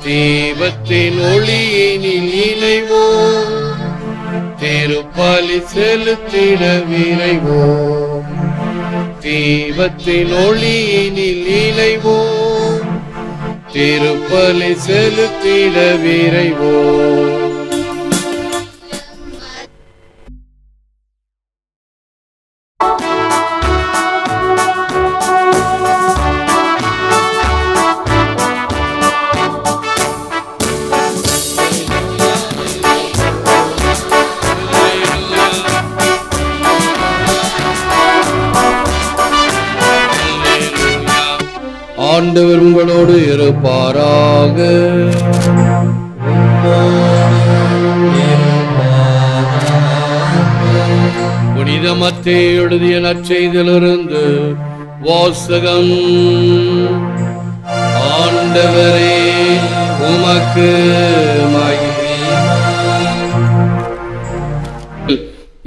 தீபத்தின் ஒளியினில் இணைவோம், திருப்பலி செலுத்திட விரைவோம். தீபத்தின் ஒளியினில் இணைவோம், திருப்பலி செலுத்திட விரைவோம். ஆண்டவர் உங்களோடு இருப்பாராக. புனித மத்தேயு எழுதிய நற்செய்தியிலிருந்து வாசகம். ஆண்டவரே உமக்கு மகிமை.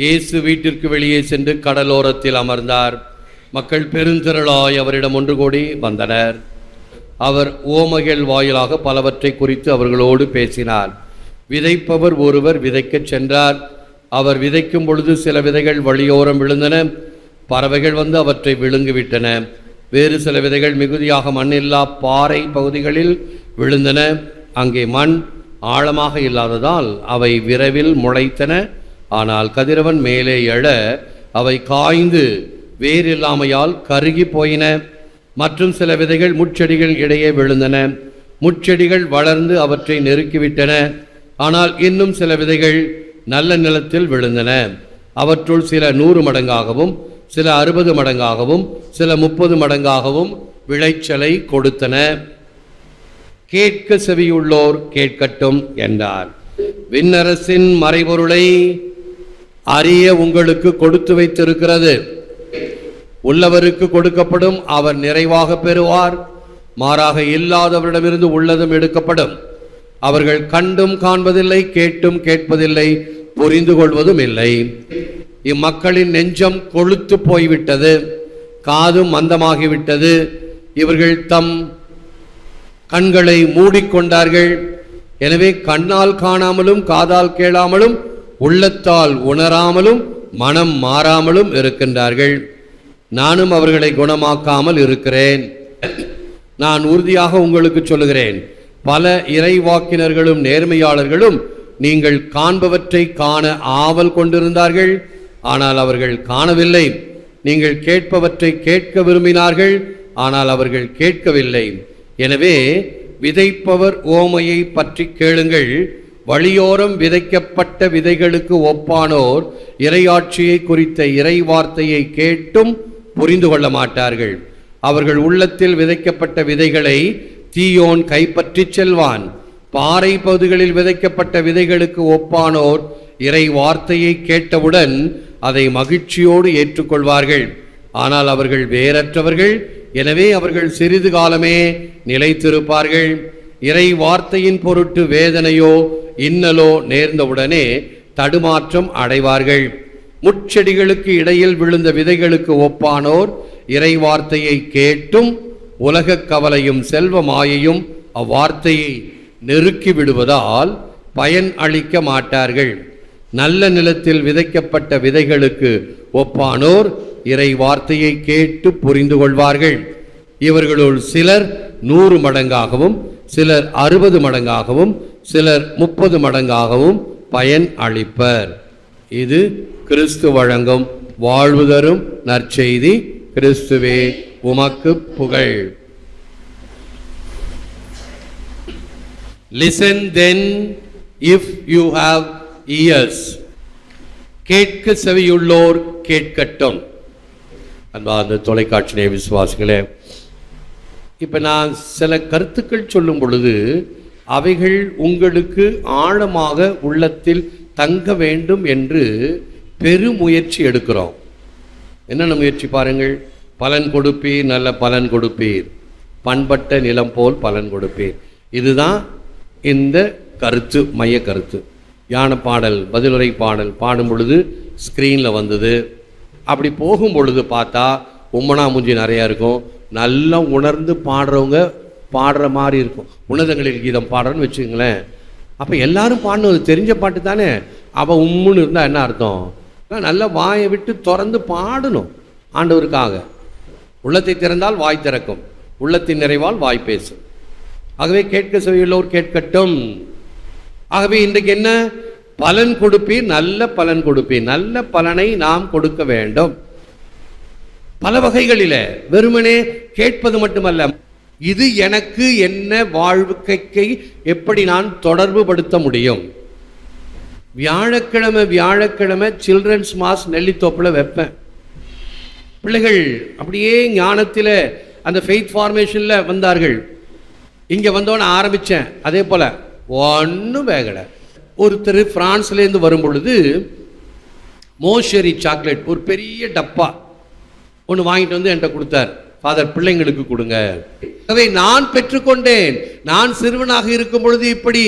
இயேசு வீட்டிற்கு வெளியே சென்று கடலோரத்தில் அமர்ந்தார். மக்கள் பெருந்திரளாய் அவரிடம் ஒன்று கூடி வந்தனர். அவர் ஓமைகள் வாயிலாக பலவற்றை குறித்து அவர்களோடு பேசினார். விதைப்பவர் ஒருவர் விதைக்கச் சென்றார். அவர் விதைக்கும் பொழுது சில விதைகள் வழியோரம் விழுந்தன. பறவைகள் வந்து அவற்றை விழுங்கிவிட்டன. வேறு சில விதைகள் மிகுதியாக மண்ணில்லா பாறை பகுதிகளில் விழுந்தன. அங்கே மண் ஆழமாக இல்லாததால் அவை விரைவில் முளைத்தன. ஆனால் கதிரவன் மேலே எழ அவை காய்ந்து வேறில்லாமையால் கருகி போயின. மற்றும் சில விதைகள் முட்செடிகள் இடையே விழுந்தன. முட்செடிகள் வளர்ந்து அவற்றை நெருக்கிவிட்டன. ஆனால் இன்னும் சில விதைகள் நல்ல நிலத்தில் விழுந்தன. அவற்றுள் சில 100 மடங்காகவும் சில 60 மடங்காகவும் சில 30 மடங்காகவும் விளைச்சலை கொடுத்தன. கேட்க செவியுள்ளோர் கேட்கட்டும் என்றார். விண்ணரசின் மறைபொருளை அறிய உங்களுக்கு கொடுத்து வைத்திருக்கிறது. உள்ளவருக்கு கொடுக்கப்படும், அவர் நிறைவாக பெறுவார். மாறாக இல்லாதவரிடமிருந்து உள்ளதும் எடுக்கப்படும். அவர்கள் கண்டும் காண்பதில்லை, கேட்டும் கேட்பதில்லை, புரிந்து கொள்வதும் இல்லை. இம்மக்களின் நெஞ்சம் கொழுத்து போய்விட்டது, காதும் மந்தமாகிவிட்டது. இவர்கள் தம் கண்களை மூடிக்கொண்டார்கள். எனவே கண்ணால் காணாமலும் காதால் கேளாமலும் உள்ளத்தால் உணராமலும் மனம் மாறாமலும் இருக்கின்றார்கள். நானும் அவர்களை குணமாக்காமல் இருக்கிறேன். நான் உறுதியாக உங்களுக்கு சொல்லுகிறேன், பல இறைவாக்கினர்களும் நேர்மையாளர்களும் நீங்கள் காண்பவற்றை காண ஆவல் கொண்டிருந்தார்கள், ஆனால் அவர்கள் காணவில்லை. நீங்கள் கேட்பவற்றை கேட்க விரும்பினார்கள், ஆனால் அவர்கள் கேட்கவில்லை. எனவே விதைப்பவர் ஓமையை பற்றி கேளுங்கள். வழியோரம் விதைக்கப்பட்ட விதைகளுக்கு ஒப்பானோர் இறையாட்சியை குறித்த இறை வார்த்தையை கேட்டும் புரிந்து கொள்ள மாட்டார்கள். அவர்கள் உள்ளத்தில் விதைக்கப்பட்ட விதைகளை தீயோன் கைப்பற்றி செல்வான். பாறை பகுதிகளில் விதைக்கப்பட்ட விதைகளுக்கு ஒப்பானோர் இறை வார்த்தையை கேட்டவுடன் அதை மகிழ்ச்சியோடு ஏற்றுக்கொள்வார்கள். ஆனால் அவர்கள் வேறற்றவர்கள். எனவே அவர்கள் சிறிது காலமே நிலைத்திருப்பார்கள். இறை வார்த்தையின் பொருட்டு வேதனையோ இன்னலோ நேர்ந்தவுடனே தடுமாற்றம் அடைவார்கள். முட்செடிகளுக்கு இடையில் விழுந்த விதைகளுக்கு ஒப்பானோர் இறை வார்த்தையை கேட்டும் உலக கவலையும் செல்வ மாயையும் அவ்வார்த்தையை நெருக்கி விடுவதால் பயன் அளிக்க மாட்டார்கள். நல்ல நிலத்தில் விதைக்கப்பட்ட விதைகளுக்கு ஒப்பானோர் இறை வார்த்தையை கேட்டு புரிந்து கொள்வார்கள். இவர்களுள் சிலர் 100 மடங்காகவும் சிலர் 60 மடங்காகவும் சிலர் 30 மடங்காகவும் பயன் அளிப்பர். இது கிறிஸ்து வழங்கும் வாழ்வு தரும் நற்செய்தி. கிறிஸ்துவே உமக்கு புகழ். Listen then if you have ears. கேட்க செவியுள்ளோர் கேட்கட்டும். அன்பார்ந்த தொலைக்காட்சி நேய விசுவாசிகளே, இப்போ நான் சில கருத்துக்கள் சொல்லும் பொழுது அவைகள் உங்களுக்கு ஆழமாக உள்ளத்தில் தங்க வேண்டும் என்று பெருமுயற்சி எடுக்கிறோம். என்னென்ன முயற்சி பாருங்கள். பலன் கொடுப்பீர், நல்ல பலன் கொடுப்பீர், பண்பட்ட நிலம் போல் பலன் கொடுப்பீர். இதுதான் இந்த கருத்து, மைய கருத்து. யான பாடல், பதிலுரை பாடல் பாடும் பொழுது ஸ்க்ரீனில் வந்தது. அப்படி போகும் பொழுது பார்த்தா உம்மனா மூஞ்சி நிறையா இருக்கும். நல்லா உணர்ந்து பாடுறவங்க பாடுற மாதிரி இருக்கும். உன்னதங்களில் கீதம் பாடுறன்னு வச்சுங்களேன். அப்போ எல்லாரும் பாடணும், தெரிஞ்ச பாட்டு தானே. அவள் உம்முன்னு இருந்தால் என்ன அர்த்தம்? நல்லா வாயை விட்டு திறந்து பாடணும் ஆண்டவருக்காக. உள்ளத்தை திறந்தால் வாய் திறக்கும், உள்ளத்தின் நிறைவால் வாய் பேசும். ஆகவே கேட்க செவியுள்ளோர் கேட்கட்டும். ஆகவே இன்றைக்கு என்ன பலன் கொடுப்பீர்? நல்ல பலன் கொடுப்பீர். நல்ல பலனை நாம் கொடுக்க வேண்டும் பல வகைகளில். வெறுமனே கேட்பது மட்டுமல்ல, இது எனக்கு என்ன வாழ்க்கைக்கு எப்படி நான் தொடர்பு படுத்த முடியும். வியாழக்கிழமை சில்ட்ரன்ஸ் மாஸ் நெல்லித்தோப்பில் வைப்பேன். பிள்ளைகள் அப்படியே ஞானத்தில் அந்த ஃபெய்த் ஃபார்மேஷனில் வந்தார்கள். இங்கே வந்தோன்னு ஆரம்பித்தேன். அதே போல் ஒன்றும் வேகலை. ஒருத்தர் ஃப்ரான்ஸ்லேருந்து வரும் பொழுது மோஷரி சாக்லேட் ஒரு பெரிய டப்பா ஒன்று வாங்கிட்டு வந்து என்கிட்ட கொடுத்தார். ஃபாதர், பிள்ளைங்களுக்கு கொடுங்க. அதை நான் பெற்றுக்கொண்டேன். நான் சிறுவனாக இருக்கும் பொழுது இப்படி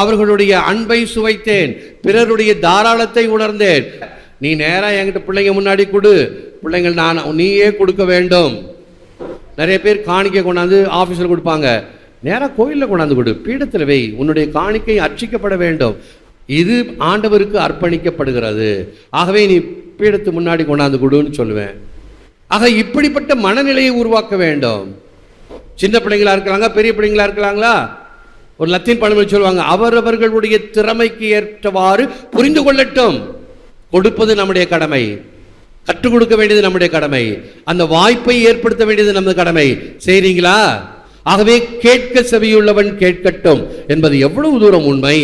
அவர்களுடைய அன்பை சுவைத்தேன், பிறருடைய தாராளத்தை உணர்ந்தேன். நீ நேராக என்கிட்ட பிள்ளைங்க முன்னாடி கொடு, பிள்ளைங்கள் நான் நீயே கொடுக்க வேண்டும். நிறைய பேர் காணிக்கை கொண்டாந்து ஆஃபீஸில் கொடுப்பாங்க. நேராக கோயிலில் கொண்டாந்து கொடு, பீடத்தில் வை, உன்னுடைய காணிக்கை அர்ச்சிக்கப்பட வேண்டும். இது ஆண்டவருக்கு அர்ப்பணிக்கப்படுகிறது. ஆகவே நீ பீடத்து முன்னாடி கொண்டாந்து கொடுன்னு சொல்லுவேன். ஆக இப்படிப்பட்ட மனநிலையை உருவாக்க வேண்டும். சின்ன பிள்ளைங்களா இருக்கலாங்க, பெரிய பிள்ளைங்களா இருக்கலாங்களா. ஒரு லத்தீன் பழமொழி சொல்லுவாங்க, அவரவர்களுடைய திறமைக்கு ஏற்றவாறு புரிந்து கொள்ளட்டும். கொடுப்பது நம்முடைய கடமை, கற்றுக் கொடுக்க வேண்டியது நம்முடைய கடமை, அந்த வாய்ப்பை ஏற்படுத்த வேண்டியது நமது கடமை. செய்றீங்களா? ஆகவே கேட்க செவியுள்ளவன் கேட்கட்டும் என்பது எவ்வளவு தூரம் உண்மை.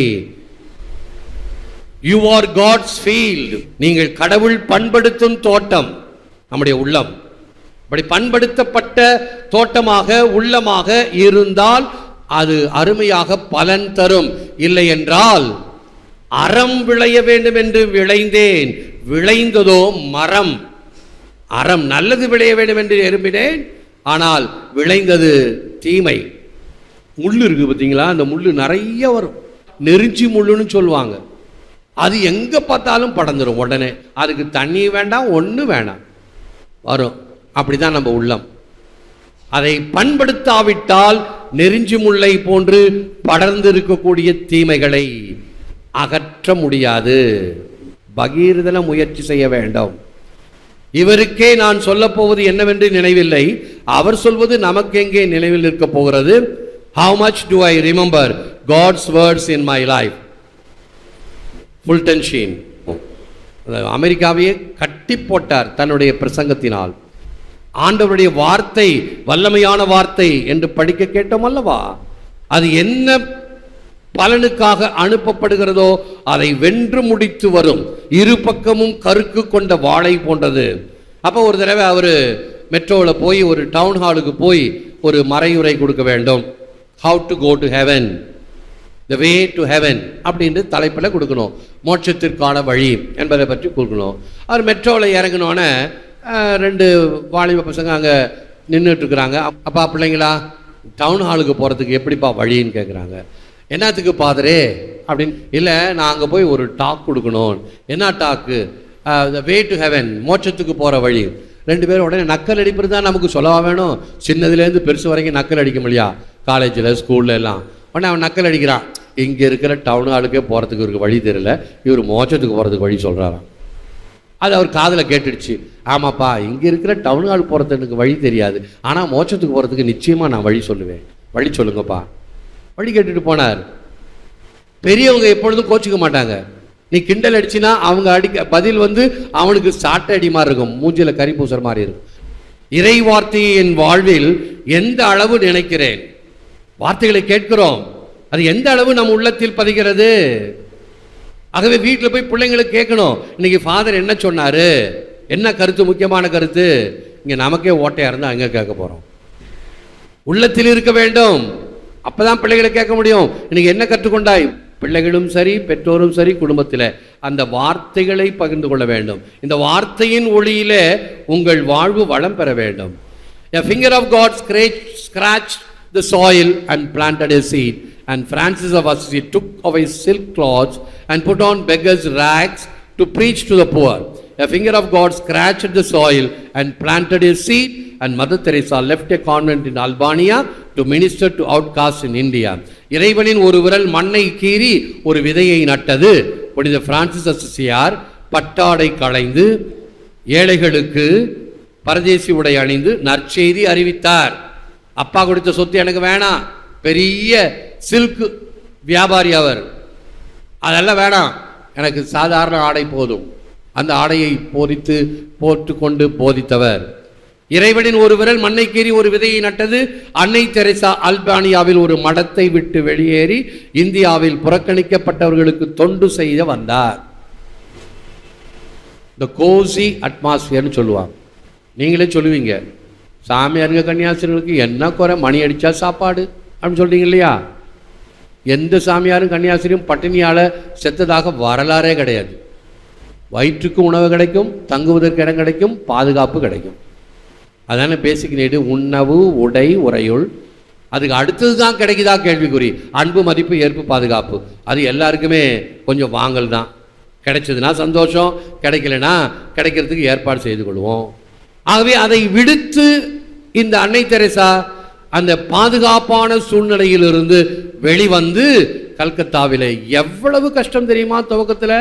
You are God's field. நீங்கள் கடவுள் பண்படுத்தும் தோட்டம் நம்முடைய உள்ளம். அப்படி பண்படுத்தப்பட்ட தோட்டமாக உள்ளமாக இருந்தால் அது அருமையாக பலன் தரும். இல்லை என்றால் அறம் விளைய வேண்டும் என்று விளைந்தேன், விளைந்ததோ மரம். அறம் நல்லது விளைய வேண்டும் என்று விரும்பினேன், ஆனால் விளைந்தது தீமை. முள் இருக்கு பார்த்தீங்களா, அந்த முள் நிறைய வரும், நெருஞ்சி முள்ளுன்னு சொல்லுவாங்க. அது எங்க பார்த்தாலும் படந்துடும் உடனே. அதுக்கு தண்ணி வேண்டாம், ஒன்றும் வேண்டாம், வரும். அப்படிதான் நம்ம உள்ளம். அதை பண்படுத்தாவிட்டால் நெருஞ்சி முல்லை போன்று படர்ந்து இருக்கக்கூடிய தீமைகளை அகற்ற முடியாது. பகீரதன முயற்சி செய்ய வேண்டும். இவருக்கே நான் சொல்ல போவது என்னவென்று நினைவில்லை, அவர் சொல்வது நமக்கு எங்கே நினைவில் இருக்க போகிறது? How much do I remember God's words in my life? Fulton Sheen அமெரிக்காவையே கட்டி போட்டார் தன்னுடைய பிரசங்கத்தினால். ஆண்டவருடைய வார்த்தை வல்லமையான வார்த்தை என்று படிக்க கேட்டோம் அல்லவா? அது என்ன பலனுக்காக அனுப்பப்படுகிறதோ அதை வென்று முடித்து வரும். இரு பக்கமும் கருக்கு கொண்ட வாளை போன்றது. அப்போ ஒரு தடவை அவர் மெட்ரோவில் போய் ஒரு டவுன் ஹாலுக்கு போய் ஒரு மறையுரை கொடுக்க வேண்டும். How to go to heaven, the way to heaven அப்படின்ட்டு தலைப்பில் கொடுக்கணும். மோட்சத்திற்கான வழி என்பதை பற்றி கொடுக்கணும். அவர் மெட்ரோவில் இறங்கினோன்னே ரெண்டு வாலிப பசங்க அங்கே நின்றுட்டுருக்குறாங்க. அப்பா பிள்ளைங்களா, டவுன் ஹாலுக்கு போகிறதுக்கு எப்படிப்பா வழின்னு கேட்குறாங்க. என்னத்துக்கு பாதரே அப்படின்னு. இல்லை, நான் அங்கே போய் ஒரு டாக் கொடுக்கணும். என்ன talk? The way to heaven, மோட்சத்துக்கு போகிற வழி. ரெண்டு பேரும் உடனே நக்கல் அடிப்பது தான் நமக்கு சொல்லவா வேணும்? சின்னதுலேருந்து பெருசு வரைக்கும் நக்கல் அடிக்க முடியா, காலேஜில் ஸ்கூலில் எல்லாம். உடனே அவன் நக்கல் அடிக்கிறான். இங்கே இருக்கிற டவுன் ஹாலுக்கே போகிறதுக்கு இவருக்கு வழி தெரியல, இவர் மோட்சத்துக்கு போகிறதுக்கு வழி சொல்கிறாராம். அது அவர் காதில் கேட்டுடுச்சு. ஆமாப்பா, இங்கே இருக்கிற டவுன் ஹால் போகிறதுக்கு எனக்கு வழி தெரியாது, ஆனால் மோட்சத்துக்கு போகிறதுக்கு நிச்சயமாக நான் வழி சொல்லுவேன், வழி சொல்லுங்கப்பா. வழி கேட்டுட்டு போனார். பெரியவங்க எப்பொழுதும் கோச்சிக்க மாட்டாங்க. நீ கிண்டல் அடிச்சினா அவங்க அடிக்க பதில் அவனுக்கு சாட்டை அடி மாதிரி இருக்கும், மூஞ்சில கறி பூசற மாதிரி இருக்கும். இறை வார்த்தையை என் வாழ்வில் எந்த அளவு நினைக்கிறேன், வார்த்தைகளை கேட்கிறோம், அது எந்த அளவு நம் உள்ளத்தில் பதிகிறது. ஆகவே வீட்டில் போய் பிள்ளைங்களுக்கு கேட்கணும், இன்னைக்கு ஃபாதர் என்ன சொன்னாரு, என்ன கருத்து, முக்கியமான கருத்து. இங்கே நமக்கே ஓட்டையாக இருந்தால் அங்கே கேட்க போகிறோம். உள்ளத்தில் இருக்க வேண்டும், அப்பதான் பிள்ளைகளை கேட்க முடியும். இன்னைக்கு என்ன கற்றுக்கொண்டாய்? பிள்ளைகளும் சரி, பெற்றோரும் சரி, குடும்பத்தில் அந்த வார்த்தைகளை பகிர்ந்து கொள்ள வேண்டும். இந்த வார்த்தையின் ஒளியிலே உங்கள் வாழ்வு வளம் பெற வேண்டும். A finger of God scratched the soil and planted a seed, and Francis of Assisi took away silk cloths and put on beggars' rags to preach to the poor. A finger of God scratched the soil and planted a seed, and Mother Teresa left a convent in Albania to to minister to outcast in India. இறைவனின் ஒரு விரல் மண்ணை கீறி ஒரு விதையை நட்டது. புனித Francis அசிசியார் பட்டாடை களைந்து ஏழைகளுக்கு பரதேசி உடை அணிந்து நற்செய்தி அறிவித்தார். அப்பா கொடுத்த சொத்து எனக்கு வேணாம், பெரிய சில்க் வியாபாரி அவர், அதெல்லாம் வேணாம், எனக்கு சாதாரண ஆடை போதும். அந்த ஆடையை போட்டு கொண்டு போதித்தவர். இறைவனின் ஒரு விரல் மண்ணை கீறி ஒரு விதையை நட்டது. அன்னை தெரேசா அல்பானியாவில் ஒரு மடத்தை விட்டு வெளியேறி இந்தியாவில் புறக்கணிக்கப்பட்டவர்களுக்கு தொண்டு செய்ய வந்தார். இந்த கோசி அட்மாஸ்பியர்னு சொல்லுவாங்க. நீங்களே சொல்லுவீங்க, சாமியாருங்க கன்னியாஸ்திரிகளுக்கு என்ன குறை, மணி அடித்தா சாப்பாடு அப்படின்னு சொல்கிறீங்க இல்லையா? எந்த சாமியாரும் கன்னியாஸ்திரியும் பட்டினியால் செத்ததாக வரலாறே கிடையாது. வயிற்றுக்கு உணவு கிடைக்கும், தங்குவதற்கு இடம் கிடைக்கும், பாதுகாப்பு கிடைக்கும். அதான பேசிக் நீடு. உணவு, உடை, உறையுள். அதுக்கு அடுத்தது தான் கிடைக்குதா கேள்விக்குறி. அன்பு, மதிப்பு, ஏற்பு, பாதுகாப்பு அது எல்லாருக்குமே கொஞ்சம் வாங்கல் தான். கிடைச்சதுன்னா சந்தோஷம், கிடைக்கலனா கிடைக்கிறதுக்கு ஏற்பாடு செய்து கொள்வோம். ஆகவே அதை விடுத்து இந்த அன்னை தெரேசா அந்த பாதுகாப்பான சூழ்நிலையிலிருந்து வெளிவந்து கல்கத்தாவில் எவ்வளவு கஷ்டம் தெரியுமா துவக்கத்தில்.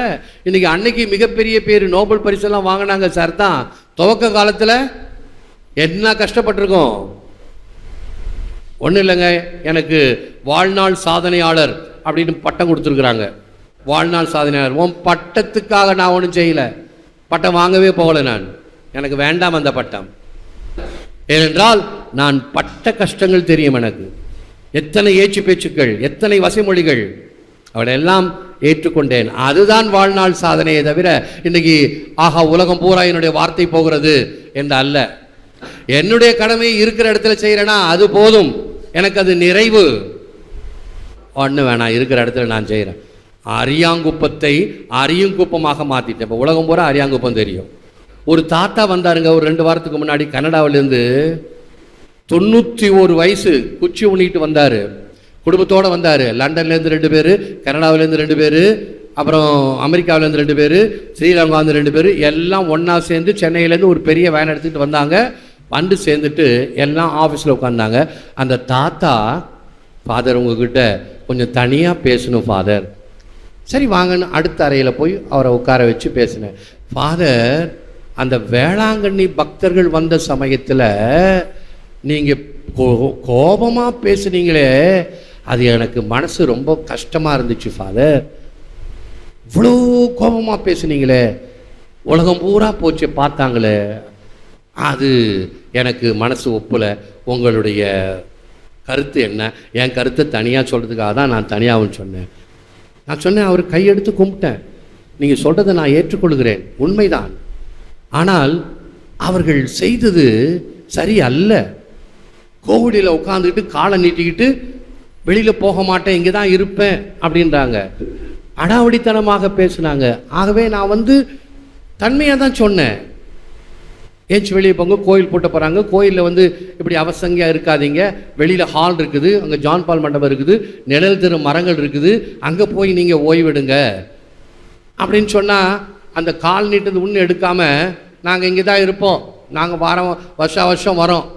இன்னைக்கு அன்னைக்கு மிகப்பெரிய பேர் நோபல் பரிசெல்லாம் வாங்கினாங்க சார் தான். துவக்க காலத்தில் என்ன கஷ்டப்பட்டிருக்கோம். ஒன்றும் இல்லைங்க, எனக்கு வாழ்நாள் சாதனையாளர் அப்படின்னு பட்டம் கொடுத்துருக்குறாங்க. வாழ்நாள் சாதனையாளர். உன் பட்டத்துக்காக நான் ஒன்றும் செய்யலை, பட்டம் வாங்கவே போகலை நான், எனக்கு வேண்டாம் அந்த பட்டம். ஏனென்றால் நான் பட்ட கஷ்டங்கள் தெரியும் எனக்கு. எத்தனை ஏச்சு பேச்சுக்கள், எத்தனை வசைமொழிகள், அவளெல்லாம் ஏற்றுக்கொண்டேன். அதுதான் வாழ்நாள் சாதனையை தவிர இன்னைக்கு ஆஹா உலகம் பூரா என்னுடைய வார்த்தை போகிறது என்று அல்ல. என்னுடைய கடமை இருக்கிற இடத்துல செய்கிறேன்னா அது போதும், எனக்கு அது நிறைவு. ஒன்று வேணாம், இருக்கிற இடத்துல நான் செய்கிறேன். அரியாங்குப்பத்தை அரியுங்குப்பமாக மாற்றிட்டேன். இப்போ உலகம் பூரா அரியாங்குப்பம் தெரியும். ஒரு தாத்தா வந்தாருங்க ஒரு 2 வாரத்துக்கு முன்னாடி கனடாவிலேருந்து. 91 வயசு, குச்சி உண்ணிட்டு வந்தார். குடும்பத்தோடு வந்தார். லண்டன்லேருந்து 2 பேர், கனடாவிலேருந்து 2 பேர், அப்புறம் அமெரிக்காவிலேருந்து 2 பேர், ஸ்ரீலங்காவிலேருந்து 2 பேர், எல்லாம் ஒன்றா சேர்ந்து சென்னையிலேருந்து ஒரு பெரிய வேன் எடுத்துகிட்டு வந்தாங்க. வந்து சேர்ந்துட்டு எல்லாம் ஆஃபீஸில் உட்காந்தாங்க. அந்த தாத்தா, ஃபாதர் உங்ககிட்ட கொஞ்சம் தனியாக பேசணும் ஃபாதர். சரி வாங்கன்னு அடுத்த அறையில் போய் அவரை உட்கார வச்சு பேசினேன். ஃபாதர், அந்த வேளாங்கண்ணி பக்தர்கள் வந்த சமயத்தில் நீங்கள் கோபமாக பேசுனீங்களே, அது எனக்கு மனசு ரொம்ப கஷ்டமாக இருந்துச்சு ஃபாதர். இவ்வளோ கோபமாக பேசுனீங்களே, உலகம் பூரா போச்சு பார்த்தாங்களே, அது எனக்கு மனசு ஒப்பலை. உங்களுடைய கருத்து என்ன? என் கருத்தை தனியாக சொல்கிறதுக்காக தான் நான் தனியாகவும் சொன்னேன். நான் சொன்னேன், அவர் கையெடுத்து கும்பிட்டேன். நீங்கள் சொல்கிறத நான் ஏற்றுக்கொள்கிறேன், உண்மைதான். ஆனால் அவர்கள் செய்தது சரி அல்ல. கோவிலில் உட்காந்துக்கிட்டு காலை நீட்டிக்கிட்டு வெளியில் போக மாட்டேன், இங்கே தான் இருப்பேன் அப்படின்றாங்க. அடாவடித்தனமாக பேசுனாங்க. ஆகவே நான் தன்மையாக தான் சொன்னேன். ஏச்சு வெளியே போங்க, கோயில் போட்ட போகிறாங்க, கோயிலில் இப்படி அவசங்கியாக இருக்காதீங்க, வெளியில் ஹால் இருக்குது, அங்கே ஜான் பால் மண்டபம் இருக்குது, நிழல் தரும் மரங்கள் இருக்குது, அங்கே போய் நீங்கள் ஓய்வெடுங்க அப்படின்னு சொன்னால் அந்த கால் நீட்டது ஒன்று எடுக்காமல் நாங்கள் இங்கே தான் இருப்போம், நாங்கள் வருஷம் வரோம்.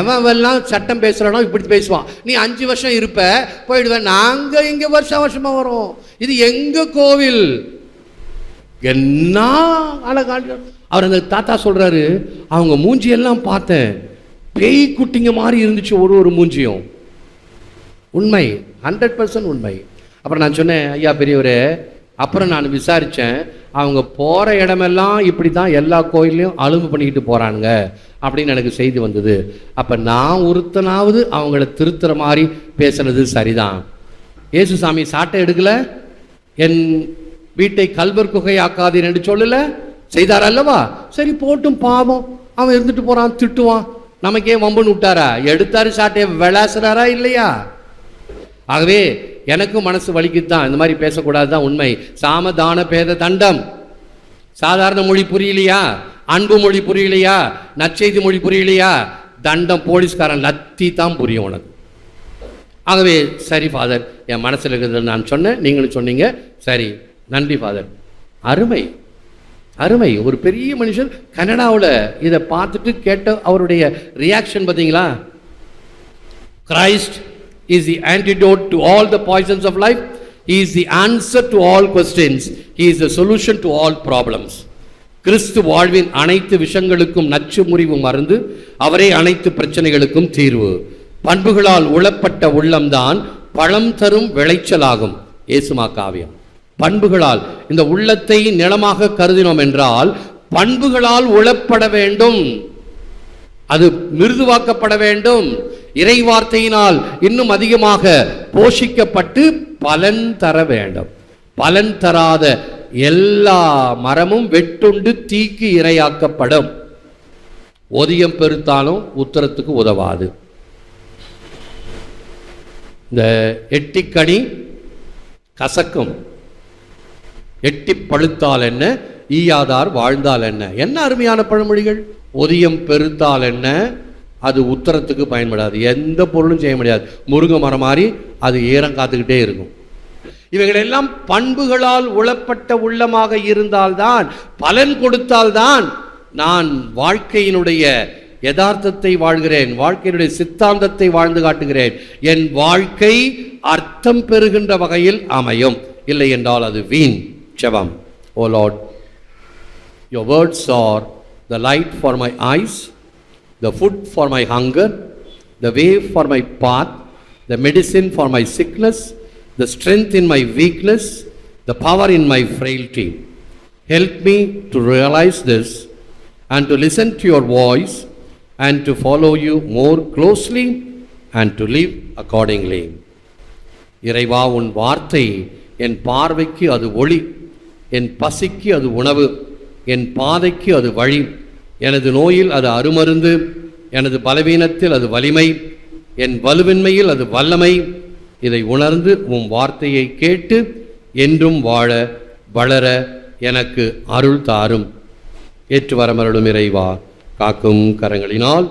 எவெல்லாம் சட்டம் பேசுகிறானோ இப்படி பேசுவான். நீ 5 வருஷம் இருப்ப, போயிடுவேன். நாங்கள் இங்கே வருஷமாக வரோம், இது எங்கள் கோவில். என்ன அழகாக அவர் அந்த தாத்தா சொல்கிறாரு, அவங்க மூஞ்சியெல்லாம் பார்த்தேன், பேய் குட்டிங்க மாதிரி இருந்துச்சு ஒரு மூஞ்சியும். உண்மை, 100% உண்மை. அப்புறம் நான் சொன்னேன், ஐயா பெரியவரே, அப்புறம் நான் விசாரித்தேன், அவங்க போகிற இடமெல்லாம் இப்படி தான் எல்லா கோயிலையும் அலும்பு பண்ணிக்கிட்டு போகிறானுங்க அப்படின்னு எனக்கு செய்தி வந்தது. அப்போ நான் ஒருத்தனாவது அவங்கள திருத்துற மாதிரி பேசுனது சரிதான். ஏசுசாமி சாட்டை எடுக்கலை, என் வீட்டை கல்வர் குகை ஆக்காதீர் என்று சொல்லலை, செய்தார் அல்லவா? சரி போட்டும், பாவம், அவன் இருந்துட்டு போகிறான், திட்டுவான், நமக்கே வம்புன்னு விட்டாரா? எடுத்தாரு சாட்டையை, விளாசுறாரா இல்லையா? ஆகவே எனக்கும் மனசு வலிக்குதான், இந்த மாதிரி பேசக்கூடாது தான் உண்மை. சாமதான பேத தண்டம். சாதாரண மொழி புரியலையா? அன்பு மொழி புரியலையா? நற்செய்தி மொழி புரியலையா? தண்டம் போலீஸ்காரன் லத்தி தான் புரியும் உனக்கு. ஆகவே சரி ஃபாதர், என் மனசில் இருக்கிறது நான் சொன்னேன், நீங்களும் சொன்னீங்க, சரி நன்றி ஃபாதர். அருமை அருமை. ஒரு பெரிய மனுஷன் கனடாவில் இதை பார்த்துட்டு கேட்ட அவருடைய ரியாக்ஷன் பார்த்தீங்களா? Christ is the antidote to all the poisons of life. He is the answer to all questions. He is the solution to all problems. கிறிஸ்து வாழ்வின் அனைத்து விஷங்களுக்கும் நச்சு முறிவு மருந்து, அவரே அனைத்து பிரச்சனைகளுக்கும் தீர்வு. பண்புகளால் உளப்பட்ட உள்ளம்தான் பழம் தரும் விளைச்சலாகும். இயேசுமா காவியம். பண்புகளால் இந்த உள்ளத்தை நிலமாக கருதினோம் என்றால் பண்புகளால் உளப்பட வேண்டும், அது மிருதுவாக்கப்பட வேண்டும், இறை வார்த்தையினால் இன்னும் அதிகமாக போஷிக்கப்பட்டு பலன் தர வேண்டும். பலன் தராத எல்லா மரமும் வெட்டுண்டு தீக்கு இரையாக்கப்படும். ஒதியம் பெருத்தாலும் உத்தரத்துக்கு உதவாது. இந்த எட்டிக்கனி கசக்கும், எட்டி பழுத்தால் என்ன, ஈயாதார் வாழ்ந்தால் என்ன. என்ன அருமையான பழமொழிகள். ஒதியம் பெருத்தால் என்ன, அது உத்தரத்துக்கு பயன்படாது, எந்த பொருளும் செய்ய முடியாது. முருங்கை மரம் மாதிரி அது ஈரம் காத்துக்கிட்டே இருக்கும். இவைகள் எல்லாம் பண்புகளால் உளப்பட்ட உள்ளமாக இருந்தால்தான், பலன் கொடுத்தால்தான் நான் வாழ்க்கையினுடைய யதார்த்தத்தை வாழ்கிறேன், வாழ்க்கையினுடைய சித்தாந்தத்தை வாழ்ந்து காட்டுகிறேன், என் வாழ்க்கை அர்த்தம் பெறுகின்ற வகையில் அமையும். இல்லை என்றால் அது வீண் செவம். ஓ Lord, your words are the light for my eyes, the food for my hunger, the way for my path, the medicine for my sickness, the strength in my weakness, the power in my frailty. Help me to realize this and to listen to your voice and to follow you more closely and to live accordingly. இறைவா, உன் வார்த்தை என் பார்வைக்கு அது ஒளி, என் பசிக்கு அது உணவு, என் பாதைக்கு அது வழி, எனது நோயில் அது அருமருந்து, எனது பலவீனத்தில் அது வலிமை, என் வலுவின்மையில் அது வல்லமை. இதை உணர்ந்து உம் வார்த்தையை கேட்டு என்றும் வாழ வளர எனக்கு அருள் தாரும். ஏற்று வரமருளும் இறைவா, காக்கும் கரங்களினால்.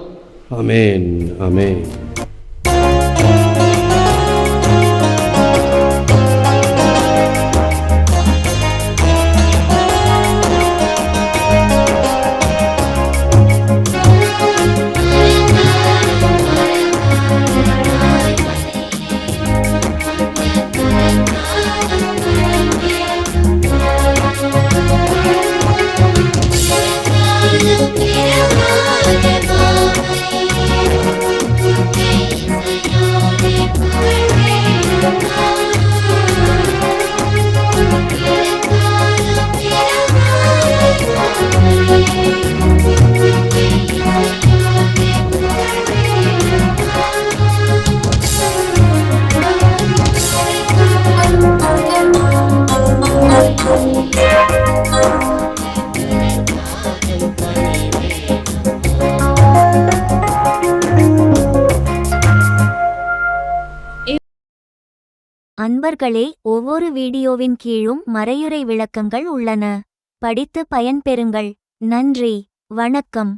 ஆமென், ஆமென். அன்பர்களே, ஒவ்வொரு வீடியோவின் கீழும் மறையுரை விளக்கங்கள் உள்ளன. படித்து பயன்பெறுங்கள். நன்றி, வணக்கம்.